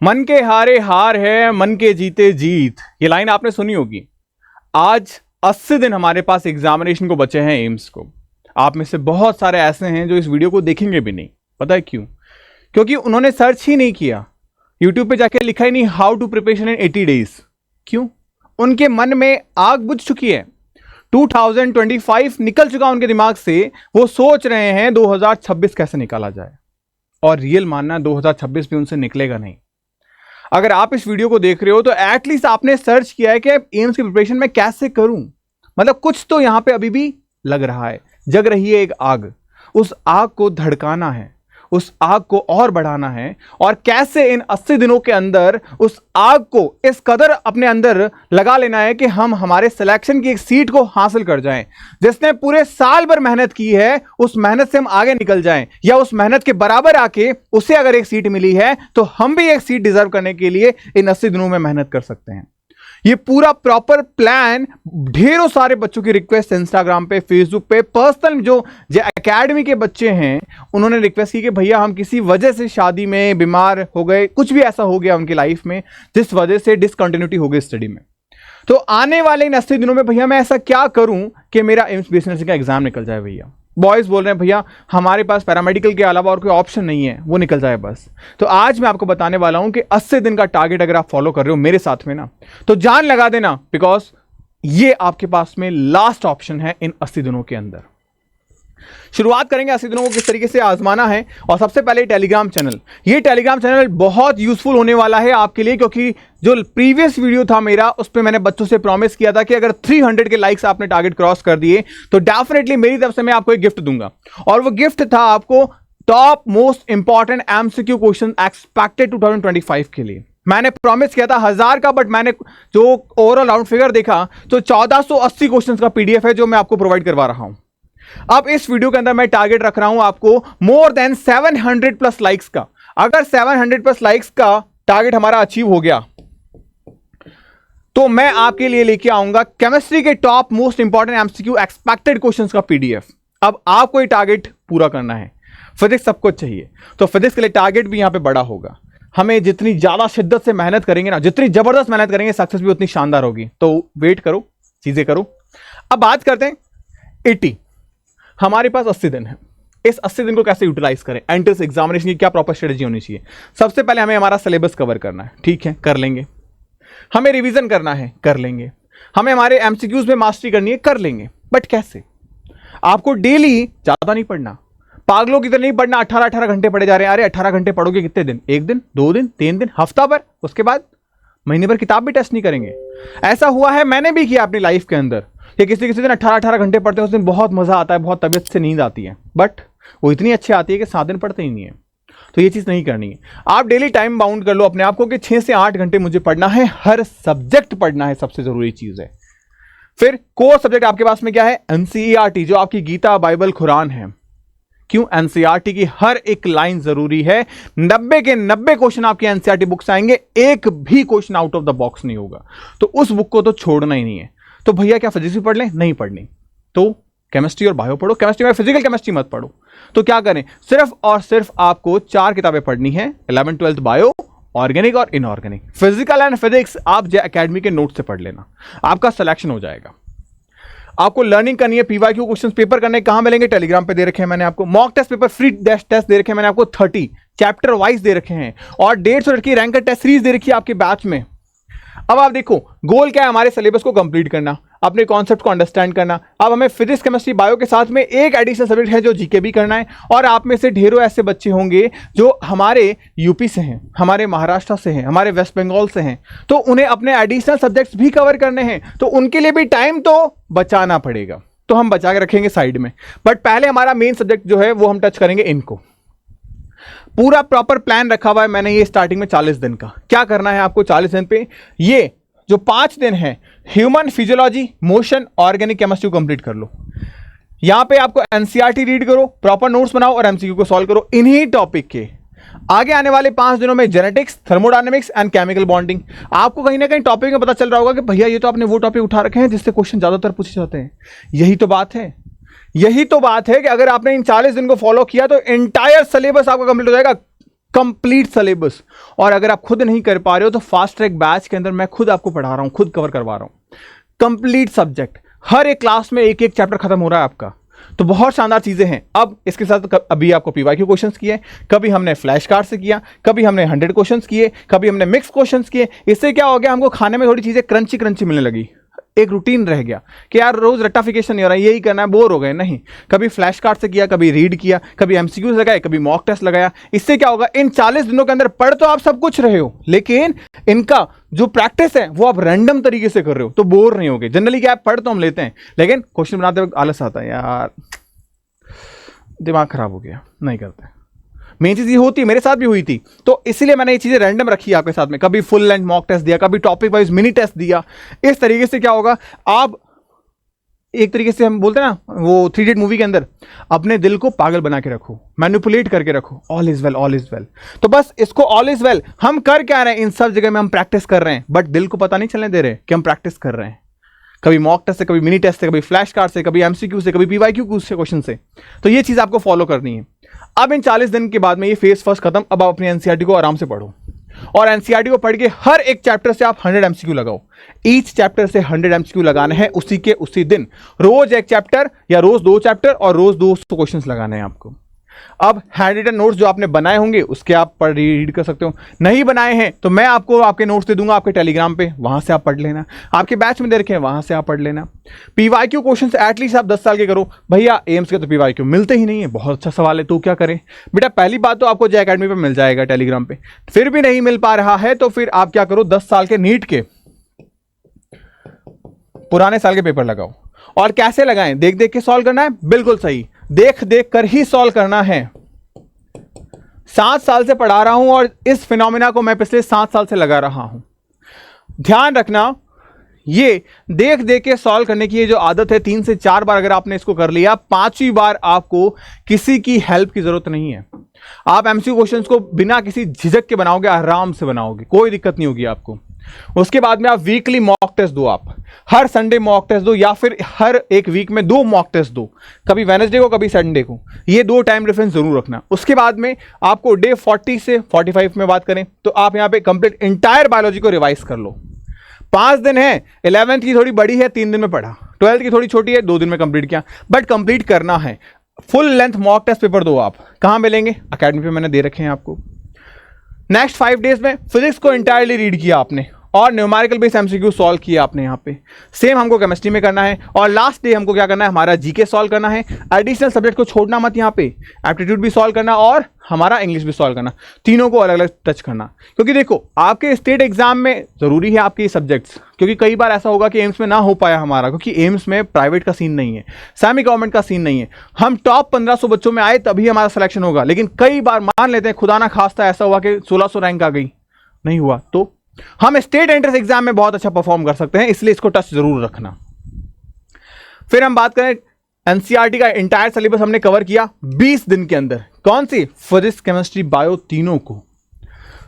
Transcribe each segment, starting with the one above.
मन के हारे हार है, मन के जीते जीत। ये लाइन आपने सुनी होगी। आज 80 दिन हमारे पास एग्जामिनेशन को बचे हैं, एम्स को। आप में से बहुत सारे ऐसे हैं जो इस वीडियो को देखेंगे भी नहीं। पता है क्यों? क्योंकि उन्होंने सर्च ही नहीं किया, यूट्यूब पे जाके लिखा ही नहीं how to preparation in 80 days. क्यों? उनके मन में आग बुझ चुकी है। 2025 निकल चुका उनके दिमाग से। वो सोच रहे हैं 2026 कैसे निकाला जाए, और रियल मानना 2026 भी उनसे निकलेगा नहीं। अगर आप इस वीडियो को देख रहे हो तो एटलीस्ट आपने सर्च किया है कि एम्स की प्रिपरेशन में कैसे करूं। मतलब कुछ तो यहां पे अभी भी लग रहा है, जग रही है एक आग। उस आग को धड़काना है, उस आग को और बढ़ाना है, और कैसे इन 80 दिनों के अंदर उस आग को इस कदर अपने अंदर लगा लेना है कि हम हमारे सिलेक्शन की एक सीट को हासिल कर जाएं। जिसने पूरे साल भर मेहनत की है उस मेहनत से हम आगे निकल जाएं, या उस मेहनत के बराबर आके उसे अगर एक सीट मिली है तो हम भी एक सीट डिजर्व करने के लिए इन 80 दिनों में मेहनत कर सकते हैं। ये पूरा प्रॉपर प्लान, ढेरों सारे बच्चों की रिक्वेस्ट इंस्टाग्राम पे, फेसबुक पे, पर्सनल जो एकेडमी के बच्चे हैं उन्होंने रिक्वेस्ट की कि भैया हम किसी वजह से शादी में बीमार हो गए, कुछ भी ऐसा हो गया उनकी लाइफ में जिस वजह से डिसकंटिन्यूटी हो गई स्टडी में। तो आने वाले इन 80 दिनों में भैया मैं ऐसा क्या करूं कि मेरा एम्स बीएससी का एग्जाम निकल जाए। भैया बॉयज बोल रहे हैं भैया हमारे पास पैरामेडिकल के अलावा और कोई ऑप्शन नहीं है, वो निकल जाए बस। तो आज मैं आपको बताने वाला हूं कि 80 दिन का टारगेट अगर आप फॉलो कर रहे हो मेरे साथ में ना, तो जान लगा देना, बिकॉज ये आपके पास में लास्ट ऑप्शन है इन 80 दिनों के अंदर। शुरुआत करेंगे 80 दिनों को किस तरीके से आजमाना है। और सबसे पहले टेलीग्राम चैनल, ये टेलीग्राम चैनल बहुत यूजफुल होने वाला है आपके लिए, क्योंकि जो प्रीवियस वीडियो था मेरा उस पर मैंने बच्चों से प्रॉमिस किया था कि अगर 300 के लाइक्स आपने टारगेट क्रॉस कर दिए तो डेफिनेटली मेरी तरफ से मैं आपको एक गिफ्ट दूंगा। और वो गिफ्ट था आपको top most important MCQ question expected 2025 के लिए। मैंने प्रॉमिस किया था 1000 का, बट मैंने जो ओवरऑल राउंड फिगर देखा तो 1480 क्वेश्चन का पीडीएफ है जो मैं आपको प्रोवाइड करवा रहा हूं। अब इस वीडियो के अंदर मैं टारगेट रख रहा हूं आपको मोर देन 700 प्लस लाइक्स का। अगर 700 प्लस लाइक्स का टारगेट हमारा अचीव हो गया तो मैं आपके लिए लेके आऊंगा केमिस्ट्री के top most important MCQ expected questions का पीडीएफ। अब आपको ये टारगेट पूरा करना है। फिजिक्स सबको चाहिए, तो फिजिक्स के लिए टारगेट भी यहां पे बड़ा होगा। हमें जितनी ज्यादा शिद्दत से मेहनत करेंगे ना, जितनी जबरदस्त मेहनत करेंगे, सक्सेस भी उतनी शानदार होगी। तो वेट करो, चीजें करो। अब बात करते हैं 80। हमारे पास 80 दिन है। इस 80 दिन को कैसे यूटिलाइज करें, एंट्रेंस एग्जामिनेशन की क्या प्रॉपर स्ट्रेटजी होनी चाहिए। सबसे पहले हमें हमारा सिलेबस कवर करना है, ठीक है, कर लेंगे। हमें रिवीजन करना है, कर लेंगे। हमें हमारे एमसीक्यूज में मास्टरी करनी है, कर लेंगे। बट कैसे? आपको डेली ज्यादा नहीं पढ़ना, पागलों की तरह नहीं पढ़ना। 18 घंटे पढ़े जा रहे हैं। अरे 18 घंटे पढ़ोगे कितने दिन? 1 दिन, 2 दिन, 3 दिन, हफ्ता भर, उसके बाद महीने भर किताब भी टेस्ट नहीं करेंगे। ऐसा हुआ है, मैंने भी किया अपनी लाइफ के अंदर कि किसी दिन 18 घंटे पढ़ते हैं, उस दिन बहुत मजा आता है, बहुत तबीयत से नींद आती है, बट वो इतनी अच्छी आती है कि 7 दिन पढ़ते ही नहीं है। तो ये चीज नहीं करनी है। आप डेली टाइम बाउंड कर लो अपने आप को कि 6 से 8 घंटे मुझे पढ़ना है, हर सब्जेक्ट पढ़ना है, सबसे जरूरी चीज है। फिर कोर सब्जेक्ट आपके पास में क्या है? एनसीईआरटी, जो आपकी गीता, बाइबल, कुरान है। क्यों? एनसीईआरटी की हर एक लाइन जरूरी है। 90 के 90 क्वेश्चन आपके एनसीईआरटी बुक से आएंगे, एक भी question out of the box नहीं होगा। तो उस बुक को तो छोड़ना ही नहीं है। तो भैया क्या फिजिक्स भी पढ़ लें? नहीं पढ़नी तो केमिस्ट्री और बायो पढ़ो। केमिस्ट्री में फिजिकल केमिस्ट्री मत पढ़ो। तो क्या करें? सिर्फ और सिर्फ आपको 4 किताबें पढ़नी है, 11th 12th बायो, ऑर्गेनिक और इनऑर्गेनिक। फिजिकल एंड फिजिक्स आप जे एकेडमी के नोट से पढ़ लेना, आपका सिलेक्शन हो जाएगा। आपको लर्निंग करनी है, पीवाईक्यू क्वेश्चंस पेपर करने कहां मिलेंगे? टेलीग्राम पे दे रखे हैं मैंने आपको। Mock test paper free test दे रखे हैं मैंने आपको, 30 चैप्टर वाइज दे रखे हैं, और 150 की रैंकर टेस्ट सीरीज दे रखी है आपके बैच में। अब आप देखो, गोल क्या है? हमारे सिलेबस को कंप्लीट करना, अपने कॉन्सेप्ट को अंडरस्टैंड करना। अब हमें फिजिक्स, केमिस्ट्री, बायो के साथ में एक एडिशनल सब्जेक्ट है जो जीके भी करना है। और आप में से ढेरों ऐसे बच्चे होंगे जो हमारे यूपी से हैं, हमारे महाराष्ट्र से हैं, हमारे वेस्ट बंगाल से हैं, तो उन्हें अपने एडिशनल सब्जेक्ट्स भी कवर करने हैं। तो उनके लिए भी टाइम तो बचाना पड़ेगा, तो हम बचा के रखेंगे साइड में। बट पहले हमारा मेन सब्जेक्ट जो है वो हम टच करेंगे इनको। पूरा प्रॉपर प्लान रखा हुआ है मैंने ये स्टार्टिंग में 40 दिन का। क्या करना है आपको 40 दिन पे? ये जो 5 दिन है, human physiology, motion, organic chemistry complete कर लो। यहां पे आपको एनसीईआरटी रीड करो, प्रॉपर नोट्स बनाओ और एमसीक्यू को सॉल्व करो इन्हीं टॉपिक के। आगे आने वाले 5 दिनों में genetics, thermodynamics and chemical bonding. आपको कहीं ना कहीं टॉपिक में पता चल रहा होगा कि भैया ये तो आपने वो टॉपिक उठा रखे हैं जिससे क्वेश्चन ज्यादातर पूछे जाते हैं। यही तो बात है, यही तो बात है कि अगर आपने इन 40 दिन को फॉलो किया तो एंटायर सिलेबस आपका कंप्लीट हो जाएगा। Complete syllabus. और अगर आप खुद नहीं कर पा रहे हो तो फास्ट ट्रैक बैच के अंदर मैं खुद आपको पढ़ा रहा हूं, खुद कवर करवा रहा हूं कंप्लीट सब्जेक्ट। हर एक क्लास में एक एक चैप्टर खत्म हो रहा है आपका, तो बहुत शानदार चीजें हैं। अब इसके साथ अभी आपको पीवाईक्यू क्वेश्चंस किए, कभी हमने फ्लैश कार्ड से किया, कभी हमने 100 क्वेश्चंस किए, कभी हमने मिक्स क्वेश्चंस किए। इससे क्या हो गया, हमको खाने में थोड़ी चीजें क्रंची क्रंची मिलने लगी, एक रूटीन रह गया कि यार रोज रट्टाफिकेशन नहीं हो रहा है, यही करना है, बोर हो गए। नहीं, कभी फ्लैश कार्ड से किया, कभी रीड किया, कभी एमसीक्यूज लगाए, कभी मॉक टेस्ट लगाया। इससे क्या होगा, इन 40 दिनों के अंदर पढ़ तो आप सब कुछ रहे हो, लेकिन इनका जो प्रैक्टिस है वो आप रैंडम तरीके से कर रहे हो, तो बोर नहीं होगे। जनरली क्या, पढ़ तो हम लेते हैं, लेकिन क्वेश्चन बनाते वक्त आलस आता है, यार दिमाग खराब हो गया, नहीं करते। मेन चीज ये होती है, मेरे साथ भी हुई थी, तो इसलिए मैंने ये चीजें रैंडम रखी आपके साथ में। कभी फुल लेंथ मॉक टेस्ट दिया, कभी टॉपिक वाइज मिनी टेस्ट दिया। इस तरीके से क्या होगा, आप एक तरीके से हम बोलते हैं ना वो 3 इडियट मूवी के अंदर, अपने दिल को पागल बना के रखो, मैनिपुलेट करके रखो, all is well, all is well. तो बस इसको ऑल इज वेल हम कर क्या रहे हैं, इन सब जगह में हम प्रैक्टिस कर रहे हैं, बट दिल को पता नहीं चलने दे रहे कि हम प्रैक्टिस कर रहे हैं। कभी मॉक टेस्ट से, कभी मिनी टेस्ट से, कभी फ्लैश कार्ड से, कभी एमसीक्यू से, कभी पीवाईक्यू से क्वेश्चन से। तो ये चीज आपको फॉलो करनी है। अब इन 40 दिन के बाद में ये फेज फर्स्ट खत्म, अब आप अपनी एनसीईआरटी को आराम से पढ़ो, और एनसीईआरटी को पढ़ के हर एक चैप्टर से आप 100 एमसीक्यू लगाओ। ईच चैप्टर से 100 एमसीक्यू लगाने हैं उसी के उसी दिन, रोज एक चैप्टर या रोज 2 चैप्टर और रोज 200 क्वेश्चंस लगाने हैं आपको। अब हैंड रिटन नोट्स जो आपने बनाए होंगे उसके आप पढ़ रीड कर सकते हो, नहीं बनाए हैं तो मैं आपको आपके नोट्स दे दूंगा आपके टेलीग्राम पे, वहां से आप पढ़ लेना। आपके बैच में दे रखे हैं, वहां से आप पढ़ लेना। पीवाईक्यू क्वेश्चंस एटलीस्ट आप 10 साल के करो। भैया एम्स के तो पीवाईक्यू मिलते ही नहीं है, बहुत अच्छा सवाल है, तो क्या करें बेटा। पहली बात तो आपको जे अकेडमी पे मिल जाएगा टेलीग्राम पे, फिर भी नहीं मिल पा रहा है तो फिर आप क्या करो, 10 साल के नीट के पुराने साल के पेपर लगाओ। और कैसे लगाएं, देख देख के सॉल्व करना है, बिल्कुल सही, देख देख कर ही सॉल्व करना है। 7 साल से पढ़ा रहा हूं और इस फिनोमिना को मैं पिछले 7 साल से लगा रहा हूं। ध्यान रखना, ये देख देख के सॉल्व करने की ये जो आदत है, 3 से 4 बार अगर आपने इसको कर लिया, 5वीं बार आपको किसी की हेल्प की जरूरत नहीं है। आप एमसीक्यू क्वेश्चंस को बिना किसी झिझक के बनाओगे, आराम से बनाओगे, कोई दिक्कत नहीं होगी आपको। उसके बाद में आप वीकली मॉक टेस्ट दो, आप हर संडे मॉक टेस्ट दो, या फिर हर एक वीक में 2 मॉक टेस्ट दो, कभी वेडनेसडे को, कभी संडे को। ये 2 टाइम रेफरेंस जरूर रखना। उसके बाद में आपको डे 40 से 45 में बात करें तो आप यहां पे कंप्लीट इंटायर बायोलॉजी को रिवाइज कर लो। 5 दिन है, 11th की थोड़ी बड़ी है, 3 दिन में पढ़ा, 12th की थोड़ी छोटी है, 2 दिन में कंप्लीट किया, बट कंप्लीट करना है। Full length mock test paper दो। आप कहां मिलेंगे, अकेडमी पे मैंने दे रखे हैं आपको। नेक्स्ट 5 डेज में फिजिक्स को इंटायरली रीड किया आपने, और न्यूमेरिकल बेस्ड एमसीक्यू सॉल्व किया आपने यहाँ पे। सेम हमको केमिस्ट्री में करना है, और लास्ट डे हमको क्या करना है, हमारा जीके सॉल्व करना है। एडिशनल सब्जेक्ट को छोड़ना मत, यहाँ पे एप्टीट्यूड भी सॉल्व करना और हमारा इंग्लिश भी सॉल्व करना, तीनों को अलग अलग टच करना। क्योंकि देखो आपके स्टेट एग्जाम में जरूरी है आपके सब्जेक्ट्स, क्योंकि कई बार ऐसा होगा कि एम्स में ना हो पाया हमारा, क्योंकि एम्स में प्राइवेट का सीन नहीं है, सेमी गवर्नमेंट का सीन नहीं है। हम टॉप 1500 बच्चों में आए तभी हमारा सिलेक्शन होगा, लेकिन कई बार मान लेते हैं खुदा ना खास्ता ऐसा हुआ कि 1600 रैंक आ गई, नहीं हुआ, तो हम स्टेट एंट्रेंस एग्जाम में बहुत अच्छा परफॉर्म कर सकते हैं, इसलिए इसको टच जरूर रखना। फिर हम बात करें एनसीईआरटी का इंटायर सिलेबस हमने कवर किया 20 दिन के अंदर। कौन सी, फिजिक्स, केमिस्ट्री, बायो, तीनों को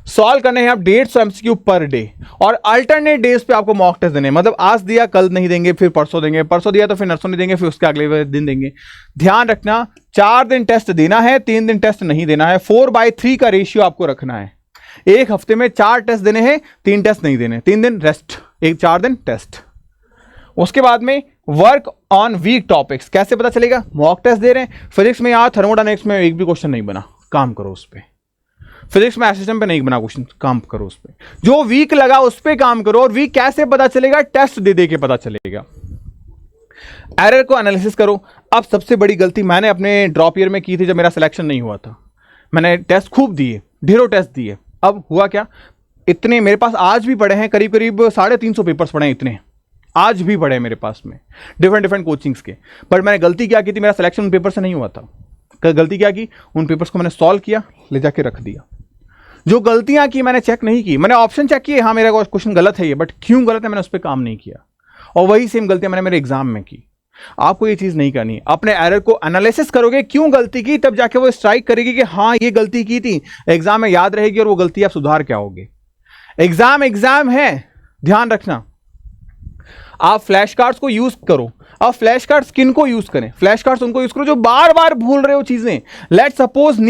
सॉल्व करने हैं आप 150 एमसीक्यू पर डे, और अल्टरनेट डेज पे आपको मॉक टेस्ट देने, मतलब आज दिया कल नहीं देंगे, फिर परसों देंगे, परसों दिया तो फिर नरसों नहीं देंगे, फिर उसके अगले दिन देंगे। ध्यान रखना, 4 दिन टेस्ट देना है, 3 दिन टेस्ट नहीं देना है। 4/3 का रेशियो आपको रखना है। एक हफ्ते में 4 टेस्ट देने हैं, 3 टेस्ट नहीं देने, 3 दिन रेस्ट, 4 दिन टेस्ट। उसके बाद में वर्क ऑन वीक टॉपिक्स, कैसे पता चलेगा, मॉक टेस्ट दे रहे हैं। फिजिक्स में यार थर्मोडायनेमिक्स में एक भी क्वेश्चन नहीं बना, काम करो उस पर। फिजिक्स में सिस्टम पे नहीं बना क्वेश्चन, काम करो उस पर। जो वीक लगा उस पर काम करो, और वीक कैसे पता चलेगा, टेस्ट दे दे के पता चलेगा। एरर को एनालिसिस करो। अब सबसे बड़ी गलती मैंने अपने ड्रॉप ईयर में की थी, जब मेरा सिलेक्शन नहीं हुआ था। मैंने टेस्ट खूब दिए, ढेरों टेस्ट दिए, अब हुआ क्या, इतने मेरे पास आज भी पड़े हैं, करीब करीब 350 पेपर्स पड़े हैं, इतने आज भी पड़े हैं मेरे पास में, डिफरेंट कोचिंग्स के। पर मैंने गलती क्या की थी, मेरा सिलेक्शन उन पेपर से नहीं हुआ था। गलती क्या की, उन पेपर्स को मैंने सॉल्व किया, ले जाके रख दिया। जो गलतियां की मैंने चेक नहीं की, मैंने ऑप्शन चेक किए, हाँ मेरा क्वेश्चन गलत है ये, बट क्यों गलत है मैंने उस पर काम नहीं किया, और वही सेम गलतियां मैंने मेरे एग्जाम में की। आपको ये चीज नहीं करनी। अपने एरर को एनालिसिस करोगे, क्यों गलती की, तब जाके वो स्ट्राइक करेगी कि हाँ ये गलती की थी, एग्जाम में याद रहेगी, और वो गलती आप सुधार के आओगे। एग्जाम है, ध्यान रखना। आप फ्लैश कार्ड्स को यूज करो। अब फ्लैश कार्ड्स किन को यूज करें, फ्लैश कार्ड्स उनको यूज करो जो बार बार भूल रहे हो चीजें। लेट्स सपोज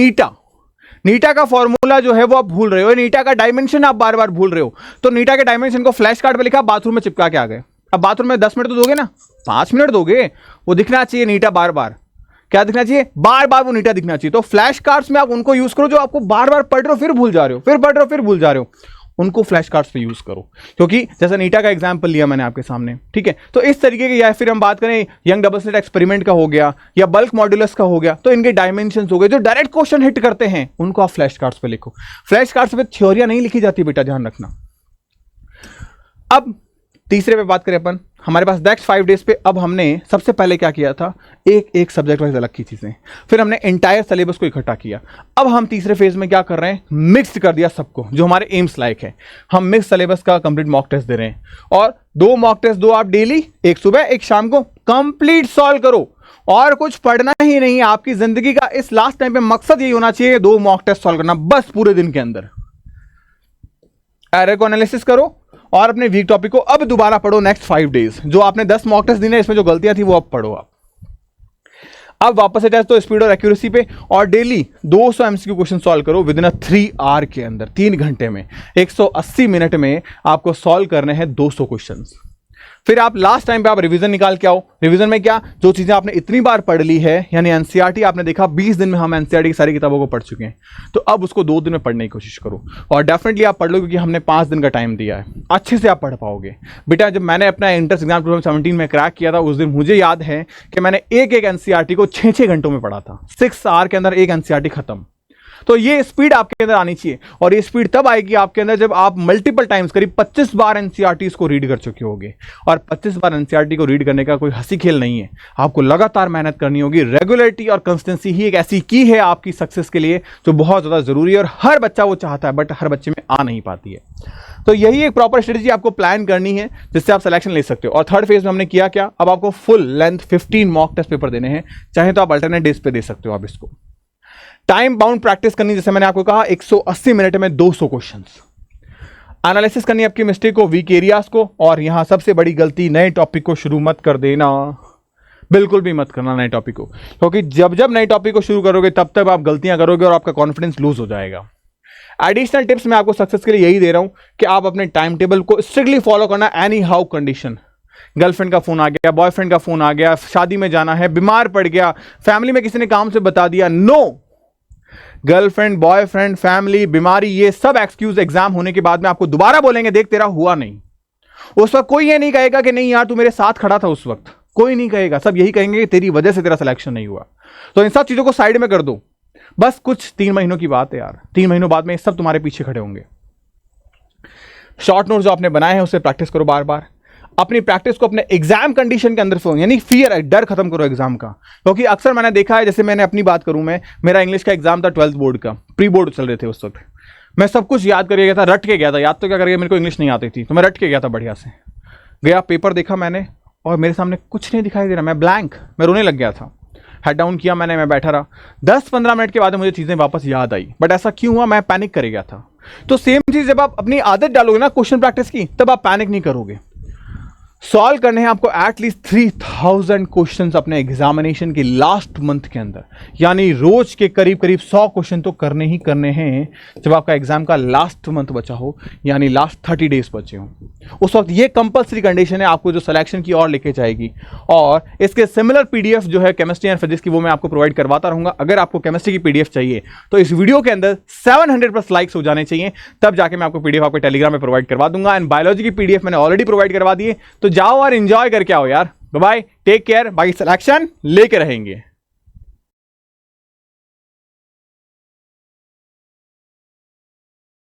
नीटा का फॉर्मूला जो है वो आप भूल रहे हो, नीटा का डायमेंशन आप बार बार भूल रहे हो, तो नीटा के डायमेंशन को फ्लैश कार्ड पे लिखा, बाथरूम में चिपका के आ गए। अब बाथरूम में 10 मिनट तो दोगे ना, 5 मिनट दोगे, वो दिखना चाहिए नीटा बार बार। क्या दिखना चाहिए? बार बार वो नीटा दिखना चाहिए। तो फ्लैश कार्ड्स में आप उनको यूज करो जो आपको बार बार पढ़ रहे हो फिर भूल जा रहे हो, फिर पढ़ रहे हो फिर भूल जा रहे हो, उनको फ्लैश कार्ड्स पे यूज करो। क्योंकि जैसा नीटा का एग्जांपल लिया मैंने आपके सामने, ठीक है। तो इस तरीके के, या फिर हम बात करें यंग डबल स्लिट एक्सपेरिमेंट का हो गया या बल्क मॉड्यूलस का हो गया, तो इनके डायमेंशंस हो गए जो डायरेक्ट क्वेश्चन हिट करते हैं, उनको आप फ्लैश कार्ड्स पे लिखो। फ्लैश कार्ड्स पे थ्योरियां नहीं लिखी जाती बेटा, ध्यान रखना। अब तीसरे पे बात करें अपन, हमारे पास नेक्स्ट 5 डेज पे अब हमने सबसे पहले क्या किया था, एक एक सब्जेक्ट वाइज अलग की चीजें, फिर हमने एंटायर सिलेबस को इकट्ठा किया। अब हम तीसरे फेज में क्या कर रहे हैं, मिक्स कर दिया सबको जो हमारे एम्स लायक है। हम मिक्स सिलेबस का कंप्लीट मॉक टेस्ट दे रहे हैं, और 2 मॉक टेस्ट दो आप डेली, एक सुबह एक शाम को, कंप्लीट सॉल्व करो और कुछ पढ़ना ही नहीं। आपकी जिंदगी का इस लास्ट टाइम पे मकसद यही होना चाहिए, 2 मॉक टेस्ट सॉल्व करना बस पूरे दिन के अंदर। एरर को एनालिसिस करो और अपने वीक टॉपिक को अब दोबारा पढ़ो नेक्स्ट 5 डेज। जो आपने 10 मॉक टेस्ट दिए इसमें जो गलतियां थी वो अब पढ़ो आप। अब वापस से टेस्ट तो स्पीड और एक्यूरेसी पे, और डेली 200 एमसीक्यू क्वेश्चन सॉल्व करो विद इन 3 आवर के अंदर, 3 घंटे में 180 मिनट में आपको सॉल्व करने हैं 200 क्वेश्चंस। फिर आप लास्ट टाइम पे आप रिवीजन निकाल के आओ। रिवीजन में क्या, जो चीजें आपने इतनी बार पढ़ ली है, यानी एनसीईआरटी आपने देखा 20 दिन में हम एनसीईआरटी की सारी किताबों को पढ़ चुके हैं, तो अब उसको 2 दिन में पढ़ने की कोशिश करो, और डेफिनेटली आप पढ़ लो क्योंकि हमने 5 दिन का टाइम दिया है, अच्छे से आप पढ़ पाओगे। बेटा जब मैंने अपना एंट्रेंस एग्जाम 2017 में क्रैक किया था, उस दिन मुझे याद है कि मैंने एक एनसीईआरटी को 6 घंटों में पढ़ा था, 6 आवर के अंदर एक एनसीईआरटी खत्म। तो ये स्पीड आपके अंदर आनी चाहिए, और ये स्पीड तब आएगी आपके अंदर जब आप मल्टीपल टाइम्स, करीब 25 बार एनसीईआरटी को रीड कर चुके होगे। और 25 बार एनसीईआरटी को रीड करने का कोई हंसी खेल नहीं है, आपको लगातार मेहनत करनी होगी। रेगुलरिटी और कंसिस्टेंसी ही एक ऐसी की है आपकी सक्सेस के लिए जो बहुत ज्यादा जरूरी है, और हर बच्चा वो चाहता है, बट हर बच्चे में आ नहीं पाती है। तो यही एक प्रॉपर स्ट्रेटेजी आपको प्लान करनी है जिससे आप सिलेक्शन ले सकते हो। और थर्ड फेज में हमने किया क्या, अब आपको full length 15 mock test paper देने हैं, चाहे तो आप अल्टरनेट डेज पे दे सकते हो आप इसको। टाइम बाउंड प्रैक्टिस करनी, जैसे मैंने आपको कहा 180 मिनट में 200 क्वेश्चंस। एनालिसिस करनी आपकी मिस्टेक को, वीक एरियाज को, और यहां सबसे बड़ी गलती, नए टॉपिक को शुरू मत कर देना, बिल्कुल भी मत करना नए टॉपिक को, क्योंकि जब जब नए टॉपिक को शुरू करोगे तब तक आप गलतियां करोगे और आपका कॉन्फिडेंस लूज हो जाएगा। एडिशनल टिप्स मैं आपको सक्सेस के लिए यही दे रहा हूं कि आप अपने टाइम टेबल को स्ट्रिक्टली फॉलो करना, एनी हाउ कंडीशन। गर्लफ्रेंड का फोन आ गया, बॉयफ्रेंड का फोन आ गया, शादी में जाना है, बीमार पड़ गया, फैमिली में किसी ने काम से बता दिया, नो। गर्लफ्रेंड, बॉयफ्रेंड, फैमिली, बीमारी, ये सब एक्सक्यूज एग्जाम होने के बाद में आपको दोबारा बोलेंगे, देख तेरा हुआ नहीं। उस वक्त कोई ये नहीं कहेगा कि नहीं यार तू मेरे साथ खड़ा था उस वक्त, कोई नहीं कहेगा, सब यही कहेंगे कि तेरी वजह से तेरा सिलेक्शन नहीं हुआ। तो इन सब चीजों को साइड में कर दो, बस कुछ 3 महीनों की बात है यार, 3 महीनों बाद में सब तुम्हारे पीछे खड़े होंगे। शॉर्ट नोट जो आपने बनाए हैं उसे प्रैक्टिस करो बार बार। अपनी प्रैक्टिस को अपने एग्जाम कंडीशन के अंदर से, यानी फियर, डर खत्म करो एग्जाम का। क्योंकि अक्सर मैंने देखा है, जैसे मैंने अपनी बात करूं, मैं, मेरा इंग्लिश का एग्जाम था 12th बोर्ड का, प्री बोर्ड चल रहे थे उस वक्त। मैं सब कुछ याद करके गया था, रट के गया था, याद तो क्या करके, मेरे को इंग्लिश नहीं आती थी तो मैं रट के गया था, बढ़िया से गया, पेपर देखा मैंने और मेरे सामने कुछ नहीं दिखाई दे रहा, मैं ब्लैंक, मैं रोने लग गया था। हेड डाउन किया मैंने, मैं बैठा रहा, 10-15 मिनट के बाद मुझे चीजें वापस याद आई। बट ऐसा क्यों हुआ, मैं पैनिक कर गया था। तो सेम चीज जब आप अपनी आदत डालोगे ना क्वेश्चन प्रैक्टिस की, तब आप पैनिक नहीं करोगे। सॉल्व करने हैं आपको एटलीस्ट 3000 क्वेश्चंस अपने एग्जामिनेशन के लास्ट मंथ के अंदर, यानी रोज के करीब करीब 100 क्वेश्चन तो करने ही करने हैं जब आपका एग्जाम का लास्ट मंथ बचा हो, यानी लास्ट 30 डेज बचे हो। उस वक्त ये कंपल्सरी कंडीशन है आपको जो सिलेक्शन की ओर लेके जाएगी। और इसके सिमिलर पीडीएफ जो है केमिस्ट्री एंड फिजिक्स की, वो मैं आपको प्रोवाइड करवाता रहूंगा। अगर आपको केमिस्ट्री की पीडीएफ चाहिए तो इस वीडियो के अंदर 700+ लाइक्स हो जाने चाहिए, तब जाके मैं आपको पीडीएफ आपको टेलीग्राम में प्रोवाइड करवा दूंगा। एंड बायोलॉजी की पीडीएफ मैंने ऑलरेडी प्रोवाइड करवा दी है, तो जाओ और एंजॉय करके आओ यार। बाय बाय, टेक केयर, बाकी सिलेक्शन लेके रहेंगे।